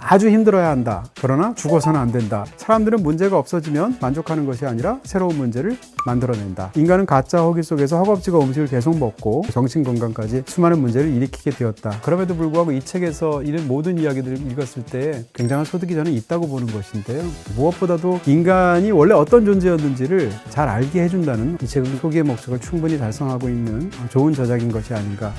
아주 힘들어야 한다. 그러나 죽어서는 안 된다. 사람들은 문제가 없어지면 만족하는 것이 아니라 새로운 문제를 만들어낸다. 인간은 가짜 허기 속에서 허겁지겁 음식을 계속 먹고 정신건강까지 수많은 문제를 일으키게 되었다. 그럼에도 불구하고 이 책에서 이런 모든 이야기들을 읽었을 때 굉장한 소득이 저는 있다고 보는 것인데요. 무엇보다도 인간이 원래 어떤 존재였는지를 잘 알게 해준다는 이 책은 소기의 목적을 충분히 달성하고 있는 좋은 저작인 것이 아닌가.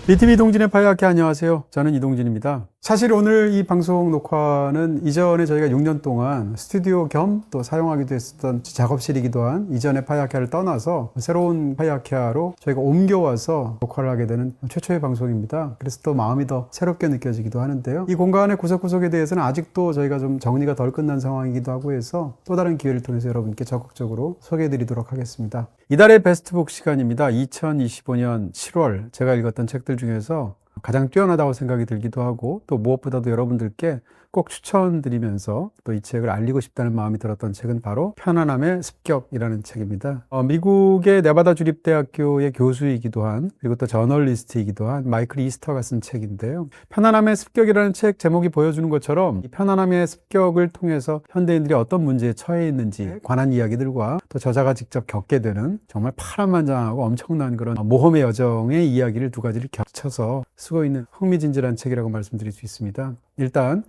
BTV 이동진의 파이학회 안녕하세요. 저는 이동진입니다. 사실 오늘 이 방송 녹화는 이전에 저희가 6년 동안 스튜디오 겸 또 사용하기도 했었던 작업실이기도 한 이전의 파이학회를 떠나서 새로운 파이학회로 저희가 옮겨와서 녹화를 하게 되는 최초의 방송입니다. 그래서 또 마음이 더 새롭게 느껴지기도 하는데요. 이 공간의 구석구석에 대해서는 아직도 저희가 좀 정리가 덜 끝난 상황이기도 하고 해서 또 다른 기회를 통해서 여러분께 적극적으로 소개해드리도록 하겠습니다. 이달의 베스트북 시간입니다. 2025년 7월 제가 읽었던 책들 중에서 가장 뛰어나다고 생각이 들기도 하고 또 무엇보다도 여러분들께 꼭 추천드리면서 또 이 책을 알리고 싶다는 마음이 들었던 책은 바로 편안함의 습격이라는 책입니다. 미국의 네바다 주립대학교의 교수이기도 한 그리고 또 저널리스트이기도 한 마이클 이스터가 쓴 책인데요. 편안함의 습격이라는 책 제목이 보여주는 것처럼 이 편안함의 습격을 통해서 현대인들이 어떤 문제에 처해 있는지 관한 이야기들과 또 저자가 직접 겪게 되는 정말 파란만장하고 엄청난 그런 모험의 여정의 이야기를 두 가지를 겹쳐서 쓰고 있는 흥미진진한 책이라고 말씀드릴 수 있습니다. 일단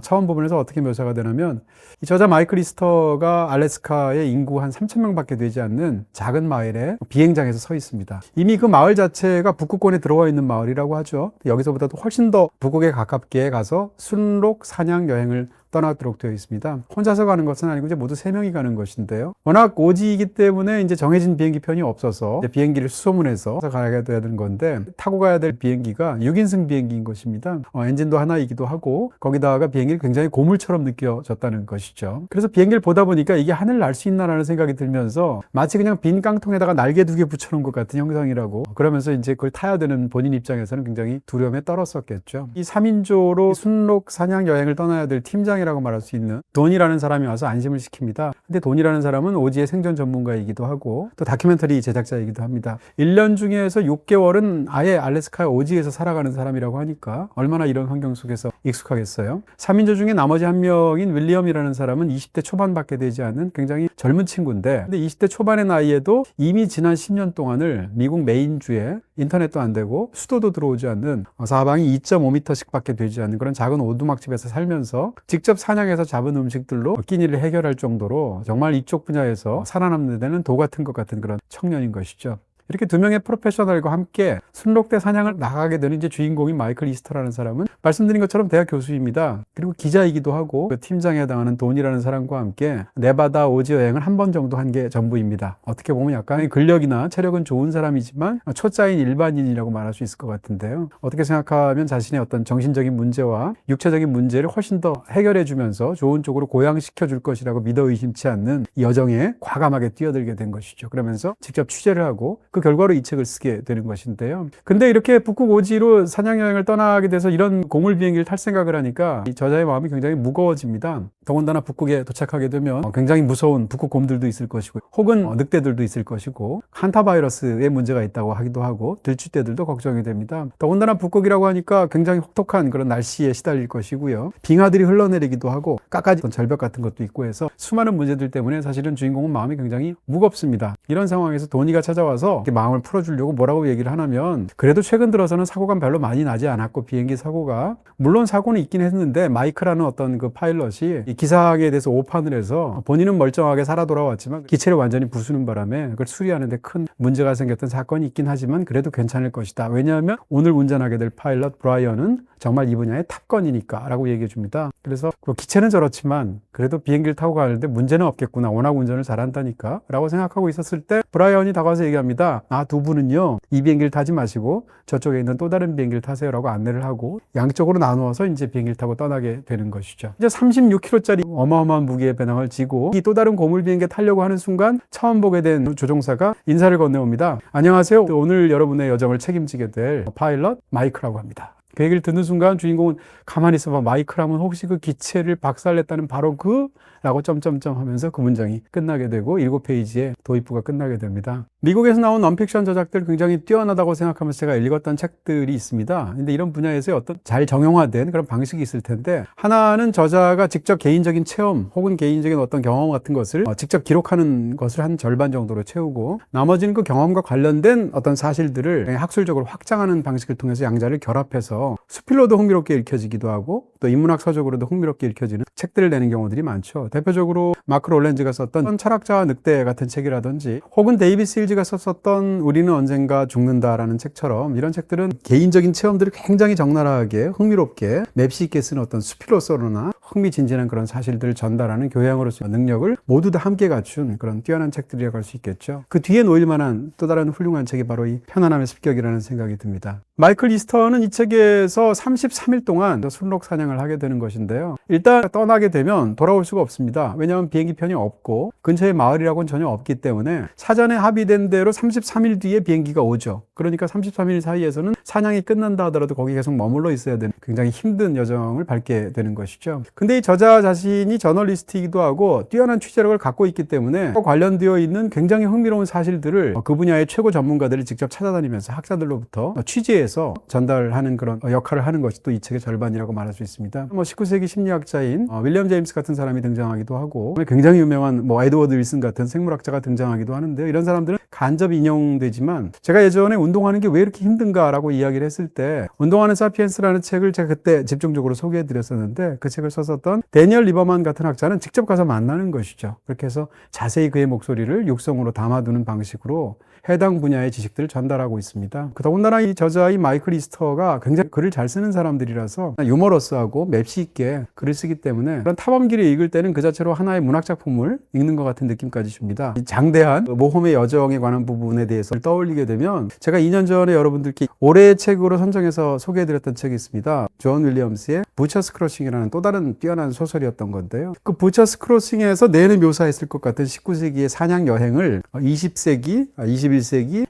처음 부분에서 어떻게 묘사가 되냐면 이 저자 마이클 이스터가 알래스카의 인구 한 3,000명 밖에 되지 않는 작은 마을에 비행장에서 서 있습니다. 이미 그 마을 자체가 북극권에 들어와 있는 마을이라도 하죠. 여기서보다도 훨씬 더 북극에 가깝게 가서 순록 사냥 여행을 떠나도록 되어 있습니다. 혼자서 가는 것은 아니고 이제 모두 3명이 가는 것인데요. 워낙 오지이기 때문에 이제 정해진 비행기 편이 없어서 이제 비행기를 수소문해서 가야 되는 건데 타고 가야 될 비행기가 6인승 비행기인 것입니다. 엔진도 하나이기도 하고 거기다가 비행기를 굉장히 고물처럼 느껴졌다는 것이죠. 그래서 비행기를 보다 보니까 이게 하늘을 날 수 있나라는 생각이 들면서 마치 그냥 빈 깡통에다가 날개 2개 붙여놓은 것 같은 형상이라고 그러면서 이제 그걸 타야 되는 본인 입장에서는 굉장히 두려움에 떨었었겠죠. 이 3인조로 순록 사냥 여행을 떠나야 될 팀장이 라고 말할 수 있는 돈이라는 사람이 와서 안심을 시킵니다. 근데 돈이라는 사람은 오지의 생존 전문가이기도 하고 또 다큐멘터리 제작자이기도 합니다. 1년 중에서 6개월은 아예 알래스카 오지에서 살아가는 사람이라고 하니까 얼마나 이런 환경 속에서 익숙하겠어요. 3인조 중에 나머지 한 명인 윌리엄이라는 사람은 20대 초반밖에 되지 않는 굉장히 젊은 친구인데 근데 20대 초반의 나이에도 이미 지난 10년 동안을 미국 메인주에 인터넷도 안 되고 수도도 들어오지 않는 사방이 2.5m씩 밖에 되지 않는 그런 작은 오두막집에서 살면서 직접 사냥해서 잡은 음식들로 끼니를 해결할 정도로 정말 이쪽 분야에서 살아남는 데는 도 같은 것 같은 그런 청년인 것이죠. 이렇게 두 명의 프로페셔널과 함께 순록대 사냥을 나가게 되는 이제 주인공인 마이클 이스터라는 사람은 말씀드린 것처럼 대학 교수입니다. 그리고 기자이기도 하고 그 팀장에 해당하는 돈이라는 사람과 함께 네바다 오지 여행을 한 번 정도 한 게 전부입니다. 어떻게 보면 약간 근력이나 체력은 좋은 사람이지만 초짜인 일반인이라고 말할 수 있을 것 같은데요. 어떻게 생각하면 자신의 어떤 정신적인 문제와 육체적인 문제를 훨씬 더 해결해 주면서 좋은 쪽으로 고양시켜 줄 것이라고 믿어 의심치 않는 이 여정에 과감하게 뛰어들게 된 것이죠. 그러면서 직접 취재를 하고 그 결과로 이 책을 쓰게 되는 것인데요. 근데 이렇게 북극 오지로 사냥여행을 떠나게 돼서 이런 고물 비행기를 탈 생각을 하니까 이 저자의 마음이 굉장히 무거워집니다. 더군다나 북극에 도착하게 되면 굉장히 무서운 북극 곰들도 있을 것이고 혹은 늑대들도 있을 것이고 한타바이러스의 문제가 있다고 하기도 하고 들쥐떼들도 걱정이 됩니다. 더군다나 북극이라고 하니까 굉장히 혹독한 그런 날씨에 시달릴 것이고요. 빙하들이 흘러내리기도 하고 깎아진 절벽 같은 것도 있고 해서 수많은 문제들 때문에 사실은 주인공은 마음이 굉장히 무겁습니다. 이런 상황에서 도니가 찾아와서 마음을 풀어주려고 뭐라고 얘기를 하냐면 그래도 최근 들어서는 사고가 별로 많이 나지 않았고 비행기 사고가 물론 사고는 있긴 했는데 마이크라는 어떤 그 파일럿이 이 기사에 대해서 오판을 해서 본인은 멀쩡하게 살아 돌아왔지만 기체를 완전히 부수는 바람에 그걸 수리하는데 큰 문제가 생겼던 사건이 있긴 하지만 그래도 괜찮을 것이다. 왜냐하면 오늘 운전하게 될 파일럿 브라이언은 정말 이 분야의 탑건이니까 라고 얘기해 줍니다. 그래서 기체는 저렇지만 그래도 비행기를 타고 가는데 문제는 없겠구나. 워낙 운전을 잘한다니까 라고 생각하고 있었을 때 브라이언이 다가와서 얘기합니다. 두 분은요 이 비행기를 타지 마시고 저쪽에 있는 또 다른 비행기를 타세요 라고 안내를 하고 양쪽으로 나누어서 이제 비행기를 타고 떠나게 되는 것이죠. 이제 36kg짜리 어마어마한 무게의 배낭을 지고 이 또 다른 고물 비행기에 타려고 하는 순간 처음 보게 된 조종사가 인사를 건네옵니다. 안녕하세요. 오늘 여러분의 여정을 책임지게 될 파일럿 마이크라고 합니다. 그 얘기를 듣는 순간 주인공은 가만히 있어봐. 마이크라면 혹시 그 기체를 박살냈다는 바로 그 라고 점점점 하면서 그 문장이 끝나게 되고 7페이지에 도입부가 끝나게 됩니다. 미국에서 나온 넌픽션 저작들 굉장히 뛰어나다고 생각하면서 제가 읽었던 책들이 있습니다. 근데 이런 분야에서 어떤 잘 정형화된 그런 방식이 있을 텐데, 하나는 저자가 직접 개인적인 체험 혹은 개인적인 어떤 경험 같은 것을 직접 기록하는 것을 한 절반 정도로 채우고, 나머지는 그 경험과 관련된 어떤 사실들을 학술적으로 확장하는 방식을 통해서 양자를 결합해서 수필로도 흥미롭게 읽혀지기도 하고 또 인문학 서적으로도 흥미롭게 읽혀지는 책들을 내는 경우들이 많죠. 대표적으로 마크 롤렌즈가 썼던 철학자와 늑대 같은 책이라든지, 혹은 데이비스 힐즈가 썼던 우리는 언젠가 죽는다라는 책처럼, 이런 책들은 개인적인 체험들을 굉장히 적나라하게 흥미롭게 맵시 있게 쓰는 어떤 수필로서나 흥미진진한 그런 사실들을 전달하는 교양으로서의 능력을 모두 다 함께 갖춘 그런 뛰어난 책들이라고 할 수 있겠죠. 그 뒤에 놓일 만한 또 다른 훌륭한 책이 바로 이 편안함의 습격이라는 생각이 듭니다. 마이클 이스터는 이 책에서 33일 동안 순록 사냥을 하게 되는 것인데요. 일단 떠나게 되면 돌아올 수가 없습니다. 왜냐하면 비행기편이 없고 근처에 마을이라고는 전혀 없기 때문에 사전에 합의된 대로 33일 뒤에 비행기가 오죠. 그러니까 33일 사이에서는 사냥이 끝난다 하더라도 거기 계속 머물러 있어야 되는 굉장히 힘든 여정을 밟게 되는 것이죠. 근데 이 저자 자신이 저널리스트이기도 하고 뛰어난 취재력을 갖고 있기 때문에 관련되어 있는 굉장히 흥미로운 사실들을 그 분야의 최고 전문가들을 직접 찾아다니면서 학자들로부터 취재해서 전달하는 그런 역할을 하는 것이 또 이 책의 절반이라고 말할 수 있습니다. 19세기 심리학자인 윌리엄 제임스 같은 사람이 등장하기도 하고, 굉장히 유명한 에드워드 윌슨 같은 생물학자가 등장하기도 하는데요. 이런 사람들은 간접 인용되지만, 제가 예전에 운동하는 게 왜 이렇게 힘든가라고 이야기를 했을 때, 운동하는 사피엔스라는 책을 제가 그때 집중적으로 소개해 드렸었는데, 그 책을 썼었던 데니얼 리버만 같은 학자는 직접 가서 만나는 것이죠. 그렇게 해서 자세히 그의 목소리를 육성으로 담아두는 방식으로 해당 분야의 지식들을 전달하고 있습니다. 더군다나 이 저자의 마이클 이스터가 굉장히 글을 잘 쓰는 사람들이라서 유머러스하고 맵시 있게 글을 쓰기 때문에 그런 탐험기를 읽을 때는 그 자체로 하나의 문학작품을 읽는 것 같은 느낌까지 줍니다. 이 장대한 모험의 여정에 관한 부분에 대해서 떠올리게 되면, 제가 2년 전에 여러분들께 올해의 책으로 선정해서 소개해드렸던 책이 있습니다. 존 윌리엄스의 부처스 크로싱이라는 또 다른 뛰어난 소설이었던 건데요. 그 부처스 크로싱에서 내내 묘사했을 것 같은 19세기의 사냥 여행을 20세기, 21세기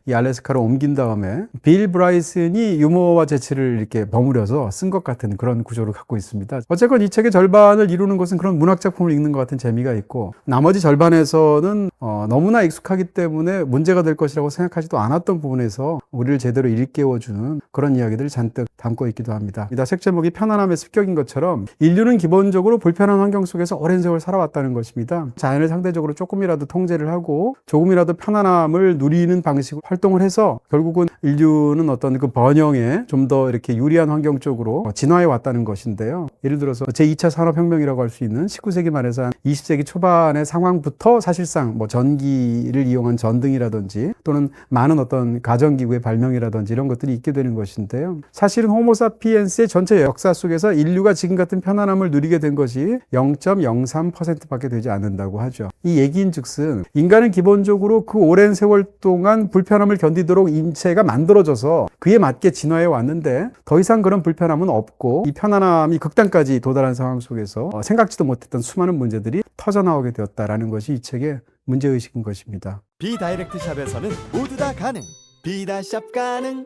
이 알래스카로 옮긴 다음에 빌 브라이슨이 유머와 재치를 이렇게 버무려서 쓴 것 같은 그런 구조를 갖고 있습니다. 어쨌건 이 책의 절반을 이루는 것은 그런 문학작품을 읽는 것 같은 재미가 있고, 나머지 절반에서는 너무나 익숙하기 때문에 문제가 될 것이라고 생각하지도 않았던 부분에서 우리를 제대로 일깨워주는 그런 이야기들을 잔뜩 담고 있기도 합니다. 책 제목이 편안함의 습격인 것처럼, 인류는 기본적으로 불편한 환경 속에서 오랜 세월 살아왔다는 것입니다. 자연을 상대적으로 조금이라도 통제를 하고 조금이라도 편안함을 누리는 방식으로 활동을 해서 결국은 인류는 어떤 그 번영에 좀 더 이렇게 유리한 환경 쪽으로 진화해 왔다는 것인데요. 예를 들어서 제2차 산업혁명이라고 할 수 있는 19세기 말에서 한 20세기 초반의 상황부터 사실상 전기를 이용한 전등이라든지 또는 많은 어떤 가전기구의 발명이라든지 이런 것들이 있게 되는 것인데요. 사실은 호모사피엔스의 전체 역사 속에서 인류가 지금 같은 편안함을 누리게 된 것이 0.03%밖에 되지 않는다고 하죠. 이 얘기인즉슨 인간은 기본적으로 그 오랜 세월 동안 불편함을 견디도록 인체가 만들어져서 그에 맞게 진화해 왔는데, 더 이상 그런 불편함은 없고 이 편안함이 극단까지 도달한 상황 속에서 생각지도 못했던 수많은 문제들이 터져나오게 되었다라는 것이 이 책의 문제의식인 것입니다. 비다이렉트 샵에서는 모두 다 가능. 비다샵 가능.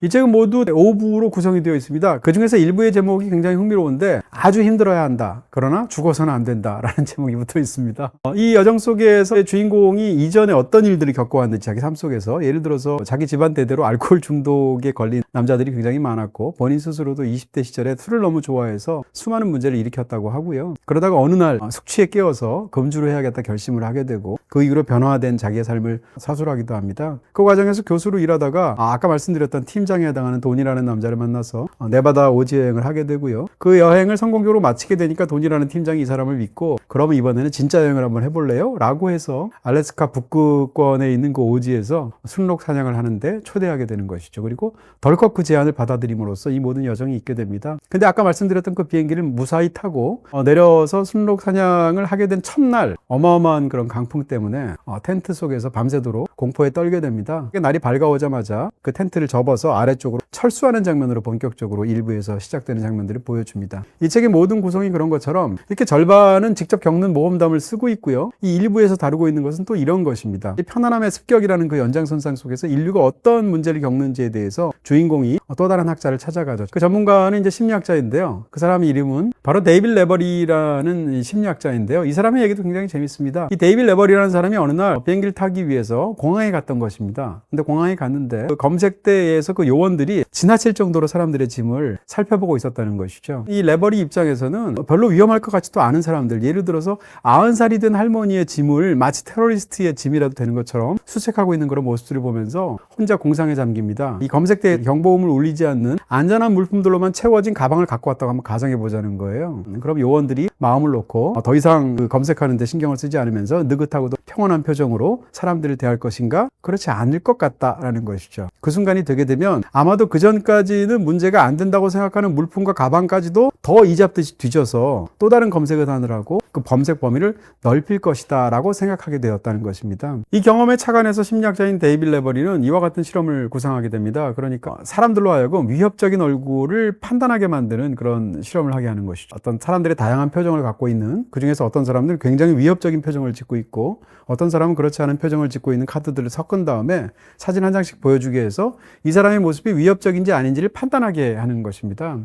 이 책은 모두 5부로 구성이 되어 있습니다. 그 중에서 일부의 제목이 굉장히 흥미로운데, 아주 힘들어야 한다, 그러나 죽어서는 안 된다 라는 제목이 붙어 있습니다. 이 여정 속에서 주인공이 이전에 어떤 일들을 겪어왔는지, 자기 삶 속에서 예를 들어서 자기 집안 대대로 알코올 중독에 걸린 남자들이 굉장히 많았고, 본인 스스로도 20대 시절에 술을 너무 좋아해서 수많은 문제를 일으켰다고 하고요. 그러다가 어느 날 숙취에 깨어서 금주를 해야겠다 결심을 하게 되고, 그 이후로 변화된 자기의 삶을 사술하기도 합니다. 그 과정에서 교수로 일하다가 아까 말씀드렸던 팀장에 해당하는 돈이라는 남자를 만나서 네바다 오지 여행을 하게 되고요. 그 여행을 성공적으로 마치게 되니까 돈이라는 팀장이 이 사람을 믿고, 그러면 이번에는 진짜 여행을 한번 해볼래요? 라고 해서 알래스카 북극권에 있는 그 오지에서 순록 사냥을 하는데 초대하게 되는 것이죠. 그리고 덜컥 그 제안을 받아들임으로써 이 모든 여정이 있게 됩니다. 근데 아까 말씀드렸던 그 비행기를 무사히 타고 내려서 순록 사냥을 하게 된 첫날, 어마어마한 그런 강풍 때문에 텐트 속에서 밤새도록 공포에 떨게 됩니다. 날이 밝아오자마자 그 텐트를 접어서 아래쪽으로 철수하는 장면으로 본격적으로 일부에서 시작되는 장면들을 보여줍니다. 이 책의 모든 구성이 그런 것처럼 이렇게 절반은 직접 겪는 모험담을 쓰고 있고요. 이 일부에서 다루고 있는 것은 또 이런 것입니다. 이 편안함의 습격이라는 그 연장선상 속에서 인류가 어떤 문제를 겪는지에 대해서 주인공이 또 다른 학자를 찾아가죠. 그 전문가는 이제 심리학자인데요. 그 사람의 이름은 바로 데이빗 레버리라는 심리학자인데요. 이 사람의 얘기도 굉장히 재밌습니다. 이 데이빗 레버리라는 사람이 어느 날 비행기를 타기 위해서 공항에 갔던 것입니다. 근데 공항에 갔는데 그 검색대에서 그 요원들이 지나칠 정도로 사람들의 짐을 살펴보고 있었다는 것이죠. 이 레버리 입장에서는 별로 위험할 것 같지도 않은 사람들, 예를 들어서 90살이 된 할머니의 짐을 마치 테러리스트의 짐이라도 되는 것처럼 수색하고 있는 그런 모습들을 보면서 혼자 공상에 잠깁니다. 이 검색대에 경보음을 울리지 않는 안전한 물품들로만 채워진 가방을 갖고 왔다고 한번 가정해 보자는 거예요. 그럼 요원들이 마음을 놓고 더 이상 그 검색하는 데 신경을 쓰지 않으면서 느긋하고도 평온한 표정으로 사람들을 대할 것인가? 그렇지 않을 것 같다라는 것이죠. 그 순간이 되게 되면 아마도 그 전까지는 문제가 안 된다고 생각하는 물품과 가방까지도 더 이잡듯이 뒤져서 또 다른 검색을 하느라고 그 검색 범위를 넓힐 것이다 라고 생각하게 되었다는 것입니다. 이 경험에 착안해서 심리학자인 데이빗 레버리는 이와 같은 실험을 구상하게 됩니다. 그러니까 사람들로 하여금 위협적인 얼굴을 판단하게 만드는 그런 실험을 하게 하는 것이죠. 어떤 사람들의 다양한 표정을 갖고 있는, 그 중에서 어떤 사람들은 굉장히 위협적인 표정을 짓고 있고 어떤 사람은 그렇지 않은 표정을 짓고 있는 카드들을 섞은 다음에 사진 한 장씩 보여주게 해서 이 사람의 모습이 위협적인지 아닌지를 판단하게 하는 것입니다.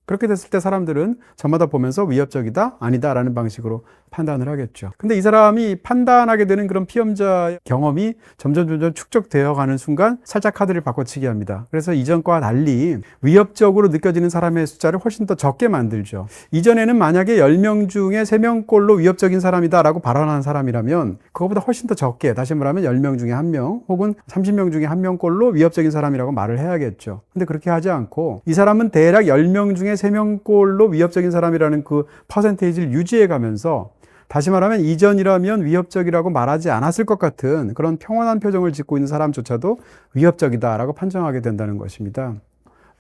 그렇게 됐을 때 사람들은 저마다 보면서 위협적이다, 아니다 라는 방식으로 판단을 하겠죠. 근데 이 사람이 판단하게 되는 그런 피험자 경험이 점점 축적되어 가는 순간 살짝 카드를 바꿔치기 합니다. 그래서 이전과 달리 위협적으로 느껴지는 사람의 숫자를 훨씬 더 적게 만들죠. 이전에는 만약에 10명 중에 3명꼴로 위협적인 사람이다 라고 발언한 사람이라면 그것보다 훨씬 더 적게, 다시 말하면 10명 중에 1명 혹은 30명 중에 1명꼴로 위협적인 사람이라고 말을 해야겠죠. 근데 그렇게 하지 않고 이 사람은 대략 10명 중에 3명꼴로 위협적인 사람이라는 그 퍼센테이지를 유지해 가면서, 다시 말하면 이전이라면 위협적이라고 말하지 않았을 것 같은 그런 평온한 표정을 짓고 있는 사람조차도 위협적이다라고 판정하게 된다는 것입니다.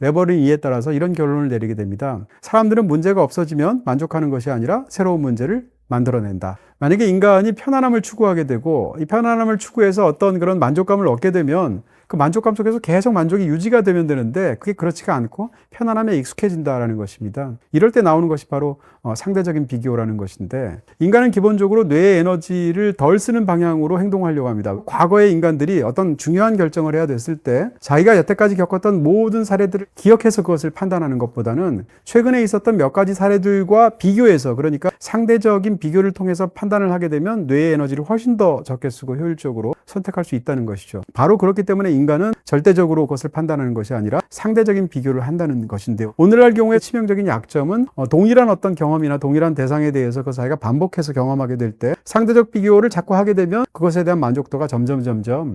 레버리는 이에 따라서 이런 결론을 내리게 됩니다. 사람들은 문제가 없어지면 만족하는 것이 아니라 새로운 문제를 만들어낸다. 만약에 인간이 편안함을 추구하게 되고 이 편안함을 추구해서 어떤 그런 만족감을 얻게 되면 그 만족감 속에서 계속 만족이 유지가 되면 되는데 그게 그렇지가 않고 편안함에 익숙해진다라는 것입니다. 이럴 때 나오는 것이 바로 상대적인 비교라는 것인데, 인간은 기본적으로 뇌의 에너지를 덜 쓰는 방향으로 행동하려고 합니다. 과거의 인간들이 어떤 중요한 결정을 해야 됐을 때 자기가 여태까지 겪었던 모든 사례들을 기억해서 그것을 판단하는 것보다는 최근에 있었던 몇 가지 사례들과 비교해서, 그러니까 상대적인 비교를 통해서 판단을 하게 되면 뇌의 에너지를 훨씬 더 적게 쓰고 효율적으로 선택할 수 있다는 것이죠. 바로 그렇기 때문에 인간은 절대적으로 그것을 판단하는 것이 아니라 상대적인 비교를 한다는 것인데요. 오늘날 경우에 치명적인 약점은 동일한 어떤 경험이나 동일한 대상에 대해서 그 자기가 반복해서 경험하게 될 때 상대적 비교를 자꾸 하게 되면 그것에 대한 만족도가 점점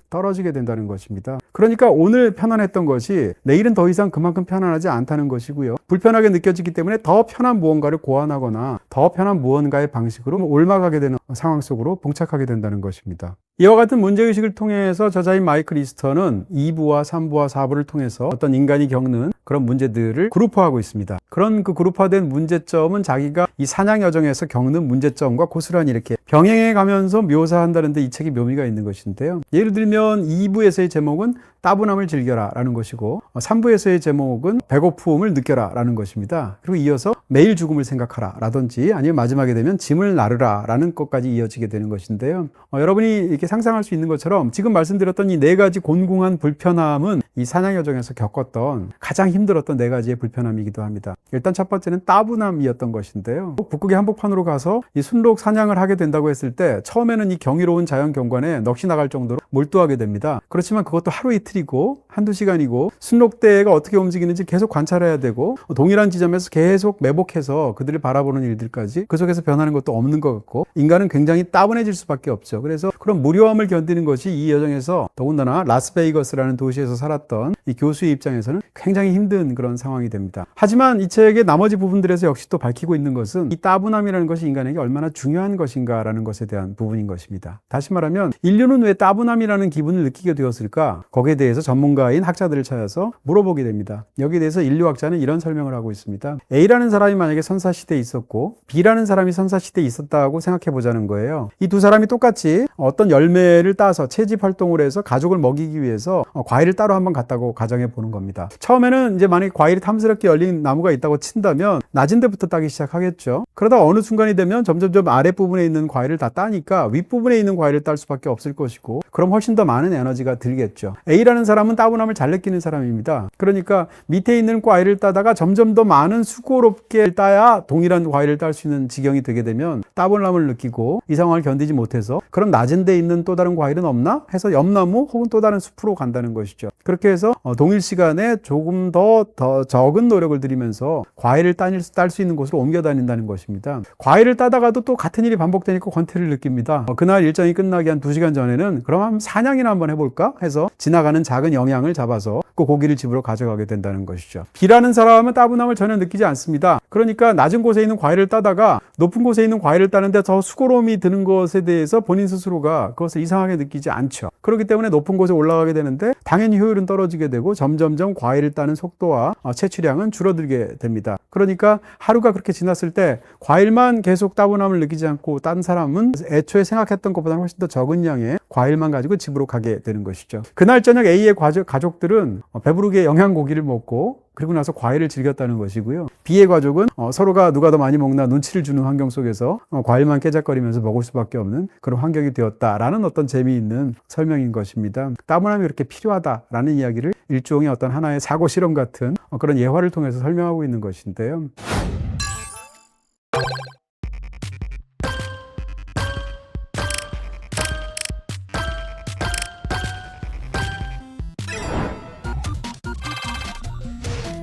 떨어지게 된다는 것입니다. 그러니까 오늘 편안했던 것이 내일은 더 이상 그만큼 편안하지 않다는 것이고요. 불편하게 느껴지기 때문에 더 편한 무언가를 고안하거나 더 편한 무언가의 방식으로 옮아가게 되는 상황 속으로 봉착하게 된다는 것입니다. 이와 같은 문제의식을 통해서 저자인 마이클 이스터는 2부와 3부와 4부를 통해서 어떤 인간이 겪는 그런 문제들을 그룹화하고 있습니다. 그런 그 그룹화된 문제점은 자기가 이 사냥 여정에서 겪는 문제점과 고스란히 이렇게 병행해 가면서 묘사한다는데 이 책이 묘미가 있는 것인데요. 예를 들면 2부에서의 제목은 따분함을 즐겨라 라는 것이고 3부에서의 제목은 배고픔을 느껴라 라는 것입니다. 그리고 이어서 매일 죽음을 생각하라 라든지 아니면 마지막에 되면 짐을 나르라 라는 것까지 이어지게 되는 것인데요. 여러분이 이렇게 상상할 수 있는 것처럼 지금 말씀드렸던 이 4가지 곤궁한 불편함은 이 사냥 여정에서 겪었던 가장 힘들었던 4가지의 불편함이기도 합니다. 일단 첫 번째는 따분함이었던 것인데요. 북극의 한복판으로 가서 이 순록 사냥을 하게 된다고 했을 때 처음에는 이 경이로운 자연 경관에 넋이 나갈 정도로 몰두하게 됩니다. 그렇지만 그것도 하루 이틀이고 한두 시간이고 순록대가 어떻게 움직이는지 계속 관찰해야 되고 동일한 지점에서 계속 매복해서 그들을 바라보는 일들까지 그 속에서 변하는 것도 없는 것 같고 인간은 굉장히 따분해질 수밖에 없죠. 그래서 그런 무료함을 견디는 것이 이 여정에서 더군다나 라스베이거스라는 도시에서 살았던 이 교수의 입장에서는 굉장히 힘든 그런 상황이 됩니다. 하지만 이 책의 나머지 부분들에서 역시 또 밝히고 있는 것은 이 따분함이라는 것이 인간에게 얼마나 중요한 것인가라는 것에 대한 부분인 것입니다. 다시 말하면 인류는 왜 따분함이라는 기분을 느끼게 되었을까? 거기에 대해서 전문가인 학자들을 찾아서 물어보게 됩니다. 여기에 대해서 인류학자는 이런 설명을 하고 있습니다. A라는 사람이 만약에 선사시대에 있었고 B라는 사람이 선사시대에 있었다고 생각해 보자는 거예요. 이 두 사람이 똑같이 어떤 열매를 따서 채집 활동을 해서 가족을 먹이기 위해서 과일을 따로 한번 갔다고 가정해 보는 겁니다. 처음에는 이제 만약에 과일이 탐스럽게 열린 나무가 있다고 친다면 낮은 데부터 따기 시작하겠죠. 그러다 어느 순간이 되면 점점점 아랫부분에 있는 과일을 다 따니까 윗부분에 있는 과일을 딸 수밖에 없을 것이고, 그럼 훨씬 더 많은 에너지가 들겠죠. A라는 사람은 따분함을 잘 느끼는 사람입니다. 그러니까 밑에 있는 과일을 따다가 점점 더 많은 수고롭게 따야 동일한 과일을 딸 수 있는 지경이 되게 되면 따분함을 느끼고 이 상황을 견디지 못해서 그럼 낮은 데 있는 또 다른 과일은 없나? 해서 옆나무 혹은 또 다른 숲으로 간다는 것이죠. 그렇게 해서 동일 시간에 조금 더 적은 노력을 들이면서 과일을 딸 수 있는 곳으로 옮겨 다닌다는 것입니다. 과일을 따다가도 또 같은 일이 반복되니까 권태를 느낍니다. 그날 일정이 끝나기 한 2시간 전에는 그럼 한번 사냥이나 한번 해볼까? 해서 지나가는 작은 영양을 잡아서 그 고기를 집으로 가져가게 된다는 것이죠. B라는 사람은 따분함을 전혀 느끼지 않습니다. 그러니까 낮은 곳에 있는 과일을 따다가 높은 곳에 있는 과일을 따는데 더 수고로움이 드는 것에 대해서 본인 스스로가 그것을 이상하게 느끼지 않죠. 그렇기 때문에 높은 곳에 올라가게 되는데 당연히 효율은 떨어지게 되고 점점점 과일을 따는 속도와 채취량은 줄어들게 됩니다. 그러니까 하루가 그렇게 지났을 때 과일만 계속 따분함을 느끼지 않고 딴 사람은 애초에 생각했던 것보다 훨씬 더 적은 양의 과일만 가지고 집으로 가게 되는 것이죠. 그날 저녁 A의 가족들은 배부르게 영양고기를 먹고 그리고 나서 과일을 즐겼다는 것이고요. B의 가족은 서로가 누가 더 많이 먹나 눈치를 주는 환경 속에서 과일만 깨작거리면서 먹을 수밖에 없는 그런 환경이 되었다라는 어떤 재미있는 설명인 것입니다. 따분함이 그렇게 필요하다라는 이야기를 일종의 어떤 하나의 사고 실험 같은 그런 예화를 통해서 설명하고 있는 것인데요.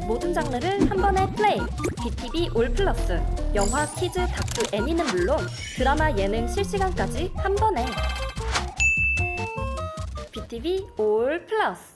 모든 장르를 한 번에 플레이. BTV 올 플러스. 영화, 퀴즈, 다큐, 애니는 물론 드라마, 예능, 실시간까지 한 번에. BTV 올 플러스.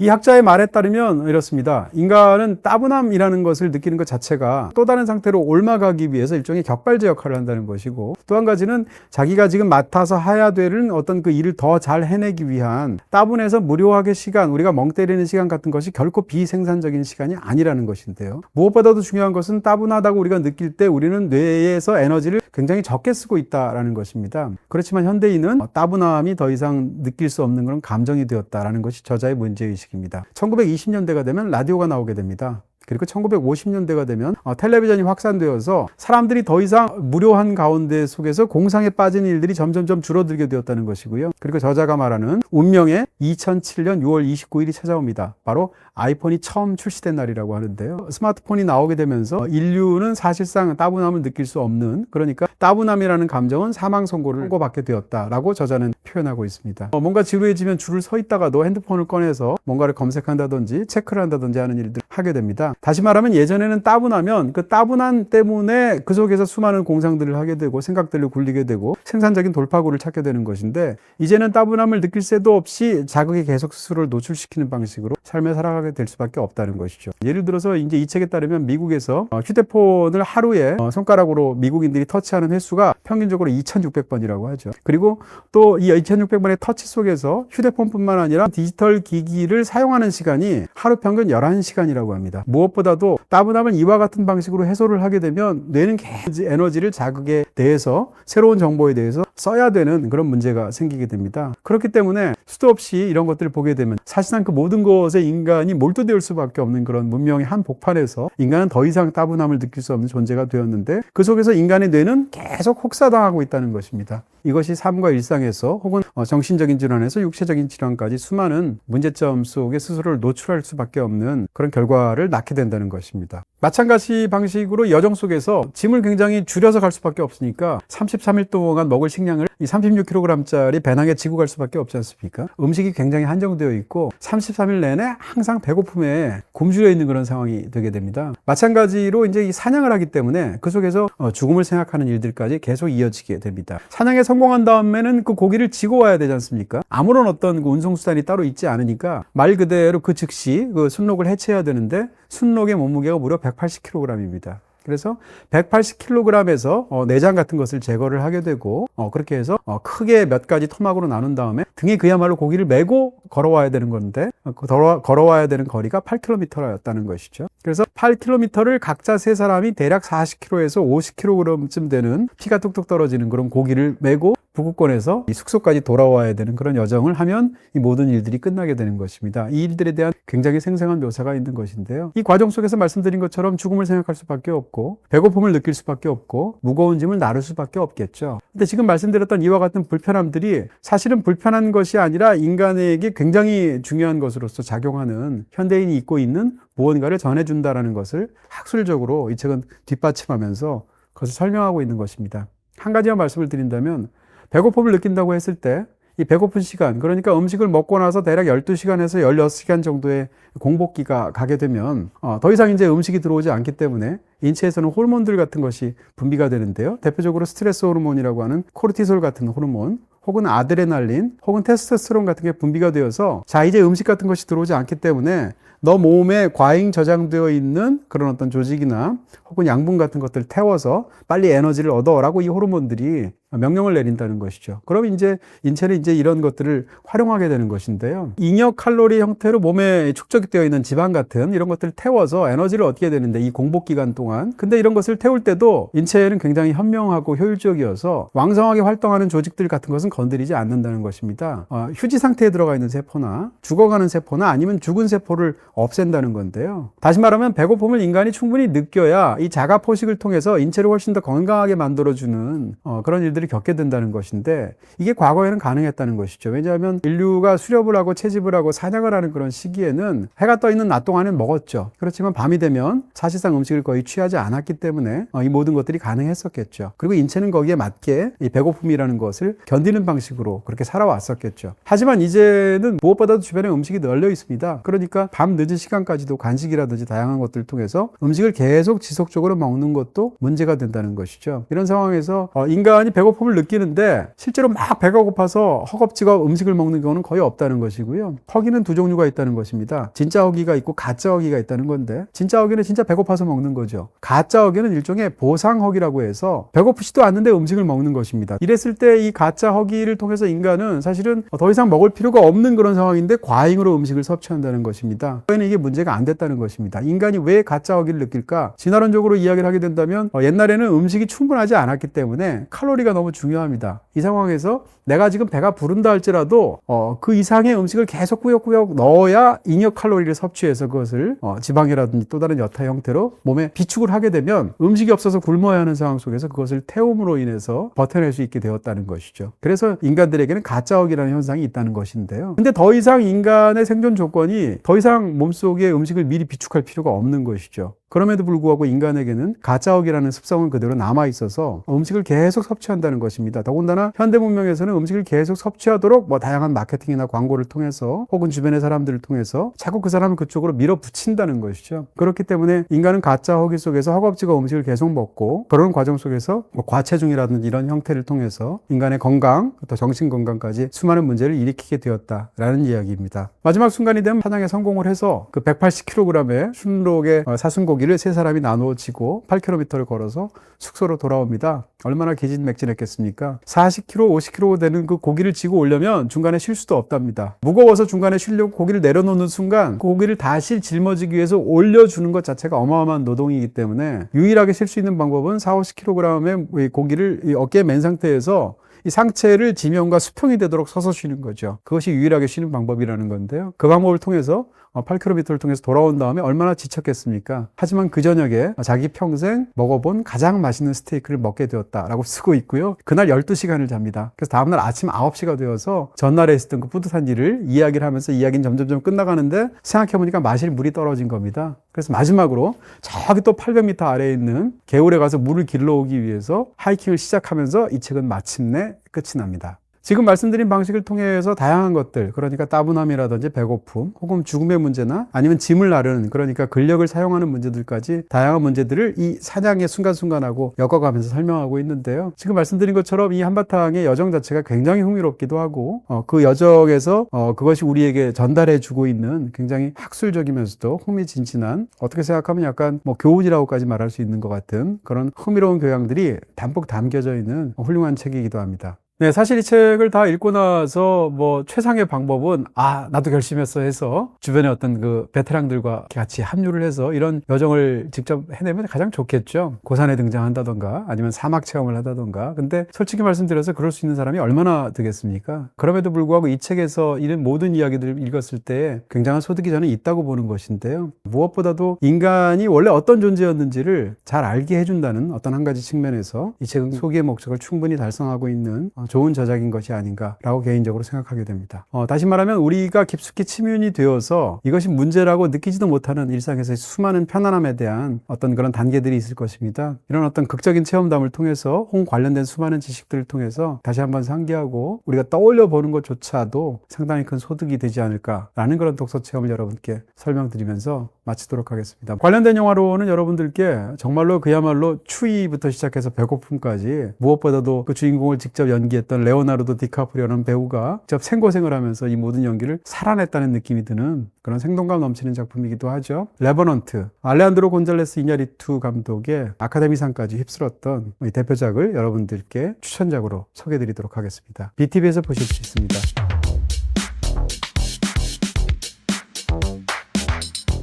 이 학자의 말에 따르면 이렇습니다. 인간은 따분함이라는 것을 느끼는 것 자체가 또 다른 상태로 옮아가기 위해서 일종의 격발제 역할을 한다는 것이고, 또 한 가지는 자기가 지금 맡아서 해야 되는 어떤 그 일을 더 잘 해내기 위한 따분해서 무료하게 시간, 우리가 멍 때리는 시간 같은 것이 결코 비생산적인 시간이 아니라는 것인데요. 무엇보다도 중요한 것은 따분하다고 우리가 느낄 때 우리는 뇌에서 에너지를 굉장히 적게 쓰고 있다는 것입니다. 그렇지만 현대인은 따분함이 더 이상 느낄 수 없는 그런 감정이 되었다는 것이 저자의 문제의식입니다. 1920년대가 되면 라디오가 나오게 됩니다. 그리고 1950년대가 되면 텔레비전이 확산되어서 사람들이 더 이상 무료한 가운데 속에서 공상에 빠진 일들이 점점점 줄어들게 되었다는 것이고요. 그리고 저자가 말하는 운명의 2007년 6월 29일이 찾아옵니다. 바로 아이폰이 처음 출시된 날이라고 하는데요. 스마트폰이 나오게 되면서 인류는 사실상 따분함을 느낄 수 없는, 그러니까 따분함이라는 감정은 사망 선고를 선고받게 되었다라고 저자는 표현하고 있습니다. 뭔가 지루해지면 줄을 서 있다가도 핸드폰을 꺼내서 뭔가를 검색한다든지 체크를 한다든지 하는 일들을 하게 됩니다. 다시 말하면 예전에는 따분하면 그 따분함 때문에 그 속에서 수많은 공상들을 하게 되고 생각들을 굴리게 되고 생산적인 돌파구를 찾게 되는 것인데, 이제는 따분함을 느낄 새도 없이 자극에 계속 스스로를 노출시키는 방식으로 삶을 살아가게 될 수밖에 없다는 것이죠. 예를 들어서 이제 이 책에 따르면 미국에서 휴대폰을 하루에 손가락으로 미국인들이 터치하는 횟수가 평균적으로 2,600번이라고 하죠. 그리고 또 이 2,600번의 터치 속에서 휴대폰뿐만 아니라 디지털 기기를 사용하는 시간이 하루 평균 11시간이라고 합니다. 무엇보다도 따분함을 이와 같은 방식으로 해소를 하게 되면 뇌는 계속 에너지를 자극에 대해서 새로운 정보에 대해서 써야 되는 그런 문제가 생기게 됩니다. 그렇기 때문에 수도 없이 이런 것들을 보게 되면 사실상 그 모든 것에 인간이 몰두될 수밖에 없는 그런 문명의 한 복판에서 인간은 더 이상 따분함을 느낄 수 없는 존재가 되었는데, 그 속에서 인간의 뇌는 계속 혹사당하고 있다는 것입니다. 이것이 삶과 일상에서 혹은 정신적인 질환에서 육체적인 질환까지 수많은 문제점 속에 스스로를 노출할 수밖에 없는 그런 결과를 낳게 된다는 것입니다. 마찬가지 방식으로 여정 속에서 짐을 굉장히 줄여서 갈 수밖에 없으니까 33일 동안 먹을 식량을 이 36kg짜리 배낭에 지고 갈 수밖에 없지 않습니까? 음식이 굉장히 한정되어 있고 33일 내내 항상 배고픔에 굶주려 있는 그런 상황이 되게 됩니다. 마찬가지로 이제 이 사냥을 하기 때문에 그 속에서 죽음을 생각하는 일들까지 계속 이어지게 됩니다. 사냥에 성공한 다음에는 그 고기를 지고 와야 되지 않습니까? 아무런 어떤 그 운송수단이 따로 있지 않으니까 말 그대로 그 즉시 그 순록을 해체해야 되는데 순록의 몸무게가 무려 180kg입니다. 그래서 180kg에서 내장 같은 것을 제거를 하게 되고 그렇게 해서 크게 몇 가지 토막으로 나눈 다음에 등에 그야말로 고기를 메고 걸어와야 되는 건데 걸어와야 되는 거리가 8km였다는 것이죠. 그래서 8km를 각자 세 사람이 대략 40kg에서 50kg쯤 되는 피가 뚝뚝 떨어지는 그런 고기를 메고 북극권에서 이 숙소까지 돌아와야 되는 그런 여정을 하면 이 모든 일들이 끝나게 되는 것입니다. 이 일들에 대한 굉장히 생생한 묘사가 있는 것인데요. 이 과정 속에서 말씀드린 것처럼 죽음을 생각할 수밖에 없고 배고픔을 느낄 수밖에 없고 무거운 짐을 나를 수밖에 없겠죠. 근데 지금 말씀드렸던 이와 같은 불편함들이 사실은 불편한 것이 아니라 인간에게 굉장히 중요한 것으로서 작용하는 현대인이 잊고 있는 무언가를 전해준다라는 것을 학술적으로 이 책은 뒷받침하면서 그것을 설명하고 있는 것입니다. 한 가지만 말씀을 드린다면 배고픔을 느낀다고 했을 때 이 배고픈 시간, 그러니까 음식을 먹고 나서 대략 12시간에서 16시간 정도의 공복기가 가게 되면 더 이상 이제 음식이 들어오지 않기 때문에 인체에서는 호르몬들 같은 것이 분비가 되는데요. 대표적으로 스트레스 호르몬이라고 하는 코르티솔 같은 호르몬, 혹은 아드레날린, 혹은 테스토스테론 같은 게 분비가 되어서 자 이제 음식 같은 것이 들어오지 않기 때문에 너 몸에 과잉 저장되어 있는 그런 어떤 조직이나 혹은 양분 같은 것들을 태워서 빨리 에너지를 얻어라고 이 호르몬들이 명령을 내린다는 것이죠. 그럼 이제 인체는 이제 이런 것들을 활용하게 되는 것인데요. 잉여 칼로리 형태로 몸에 축적되어 있는 지방 같은 이런 것들을 태워서 에너지를 얻게 되는데 이 공복 기간 동안. 근데 이런 것을 태울 때도 인체는 굉장히 현명하고 효율적이어서 왕성하게 활동하는 조직들 같은 것은 건드리지 않는다는 것입니다. 휴지 상태에 들어가 있는 세포나 죽어가는 세포나 아니면 죽은 세포를 없앤다는 건데요. 다시 말하면 배고픔을 인간이 충분히 느껴야 이 자가 포식을 통해서 인체를 훨씬 더 건강하게 만들어주는 그런 일들이 겪게 된다는 것인데 이게 과거에는 가능했다는 것이죠. 왜냐하면 인류가 수렵을 하고 채집을 하고 사냥을 하는 그런 시기에는 해가 떠 있는 낮 동안은 먹었죠. 그렇지만 밤이 되면 사실상 음식을 거의 취하지 않았기 때문에 이 모든 것들이 가능했었겠죠. 그리고 인체는 거기에 맞게 이 배고픔이라는 것을 견디는 방식으로 그렇게 살아왔었겠죠. 하지만 이제는 무엇보다도 주변에 음식이 널려 있습니다. 그러니까 밤 늦은 시간까지도 간식이라든지 다양한 것들을 통해서 음식을 계속 지속적으로 먹는 것도 문제가 된다는 것이죠. 이런 상황에서 인간이 배고픔을 느끼는데 실제로 막 배가 고파서 허겁지겁 음식을 먹는 경우는 거의 없다는 것이고요. 허기는 두 종류가 있다는 것입니다. 진짜 허기가 있고 가짜 허기가 있다는 건데 진짜 허기는 진짜 배고파서 먹는 거죠. 가짜 허기는 일종의 보상 허기라고 해서 배고프지도 않는데 음식을 먹는 것입니다. 이랬을 때 이 가짜 허기를 통해서 인간은 사실은 더 이상 먹을 필요가 없는 그런 상황인데 과잉으로 음식을 섭취한다는 것입니다. 이게 문제가 안 됐다는 것입니다. 인간이 왜 가짜 허기를 느낄까? 진화론적으로 이야기를 하게 된다면 옛날에는 음식이 충분하지 않았기 때문에 칼로리가 너무 중요합니다. 이 상황에서 내가 지금 배가 부른다 할지라도 그 이상의 음식을 계속 꾸역꾸역 넣어야 잉여 칼로리를 섭취해서 그것을 지방이라든지 또 다른 여타 형태로 몸에 비축을 하게 되면 음식이 없어서 굶어야 하는 상황 속에서 그것을 태움으로 인해서 버텨낼 수 있게 되었다는 것이죠. 그래서 인간들에게는 가짜 허기라는 현상이 있다는 것인데요. 근데 더 이상 인간의 생존 조건이 더 이상 몸속에 음식을 미리 비축할 필요가 없는 것이죠. 그럼에도 불구하고 인간에게는 가짜 허기라는 습성은 그대로 남아있어서 음식을 계속 섭취한다는 것입니다. 더군다나 현대 문명에서는 음식을 계속 섭취하도록 다양한 마케팅이나 광고를 통해서 혹은 주변의 사람들을 통해서 자꾸 그 사람을 그쪽으로 밀어붙인다는 것이죠. 그렇기 때문에 인간은 가짜 허기 속에서 허겁지겁 음식을 계속 먹고 그런 과정 속에서 과체중이라든지 이런 형태를 통해서 인간의 건강, 또 정신 건강까지 수많은 문제를 일으키게 되었다라는 이야기입니다. 마지막 순간이 되면 사냥에 성공을 해서 그 180kg의 순록의 사슴고기를 세 사람이 나누어 지고 8km를 걸어서 숙소로 돌아옵니다. 얼마나 기진맥진했겠습니까? 40kg, 50kg 되는 그 고기를 지고 오려면 중간에 쉴 수도 없답니다. 무거워서 중간에 쉬려고 고기를 내려놓는 순간 그 고기를 다시 짊어지기 위해서 올려주는 것 자체가 어마어마한 노동이기 때문에 유일하게 쉴 수 있는 방법은 40-50kg의 고기를 이 어깨에 맨 상태에서 이 상체를 지면과 수평이 되도록 서서 쉬는 거죠. 그것이 유일하게 쉬는 방법이라는 건데요. 그 방법을 통해서 8km를 통해서 돌아온 다음에 얼마나 지쳤겠습니까? 하지만 그 저녁에 자기 평생 먹어본 가장 맛있는 스테이크를 먹게 되었다라고 쓰고 있고요. 그날 12시간을 잡니다. 그래서 다음날 아침 9시가 되어서 전날에 있었던 그 뿌듯한 일을 이야기를 하면서 이야기는 점점 끝나가는데 생각해보니까 마실 물이 떨어진 겁니다. 그래서 마지막으로 저기 또 800m 아래에 있는 개울에 가서 물을 길러오기 위해서 하이킹을 시작하면서 이 책은 마침내 끝이 납니다. 지금 말씀드린 방식을 통해서 다양한 것들, 그러니까 따분함이라든지 배고픔, 혹은 죽음의 문제나 아니면 짐을 나르는, 그러니까 근력을 사용하는 문제들까지 다양한 문제들을 이 사냥의 순간순간하고 엮어가면서 설명하고 있는데요. 지금 말씀드린 것처럼 이 한바탕의 여정 자체가 굉장히 흥미롭기도 하고 그 여정에서 그것이 우리에게 전달해주고 있는 굉장히 학술적이면서도 흥미진진한, 어떻게 생각하면 약간 교훈이라고까지 말할 수 있는 것 같은 그런 흥미로운 교양들이 담뿍 담겨져 있는 훌륭한 책이기도 합니다. 네, 사실 이 책을 다 읽고 나서 최상의 방법은 나도 결심했어 해서 주변에 어떤 그 베테랑들과 같이 합류를 해서 이런 여정을 직접 해내면 가장 좋겠죠. 고산에 등장한다던가 아니면 사막 체험을 한다던가. 근데 솔직히 말씀드려서 그럴 수 있는 사람이 얼마나 되겠습니까? 그럼에도 불구하고 이 책에서 이런 모든 이야기들을 읽었을 때 굉장한 소득이 저는 있다고 보는 것인데요. 무엇보다도 인간이 원래 어떤 존재였는지를 잘 알게 해준다는 어떤 한 가지 측면에서 이 책은 소기의 목적을 충분히 달성하고 있는 좋은 저작인 것이 아닌가라고 개인적으로 생각하게 됩니다. 다시 말하면 우리가 깊숙이 침윤이 되어서 이것이 문제라고 느끼지도 못하는 일상에서의 수많은 편안함에 대한 어떤 그런 단계들이 있을 것입니다. 이런 어떤 극적인 체험담을 통해서 혹은 관련된 수많은 지식들을 통해서 다시 한번 상기하고 우리가 떠올려 보는 것조차도 상당히 큰 소득이 되지 않을까라는 그런 독서 체험을 여러분께 설명드리면서 마치도록 하겠습니다. 관련된 영화로는 여러분들께 정말로 그야말로 추위부터 시작해서 배고픔까지, 무엇보다도 그 주인공을 직접 연기했던 레오나르도 디카프리오라는 배우가 직접 생고생을 하면서 이 모든 연기를 살아냈다는 느낌이 드는 그런 생동감 넘치는 작품이기도 하죠. 레버넌트, 알레한드로 곤잘레스 이냐리투 감독의 아카데미상까지 휩쓸었던 이 대표작을 여러분들께 추천작으로 소개해드리도록 하겠습니다. BTV에서 보실 수 있습니다.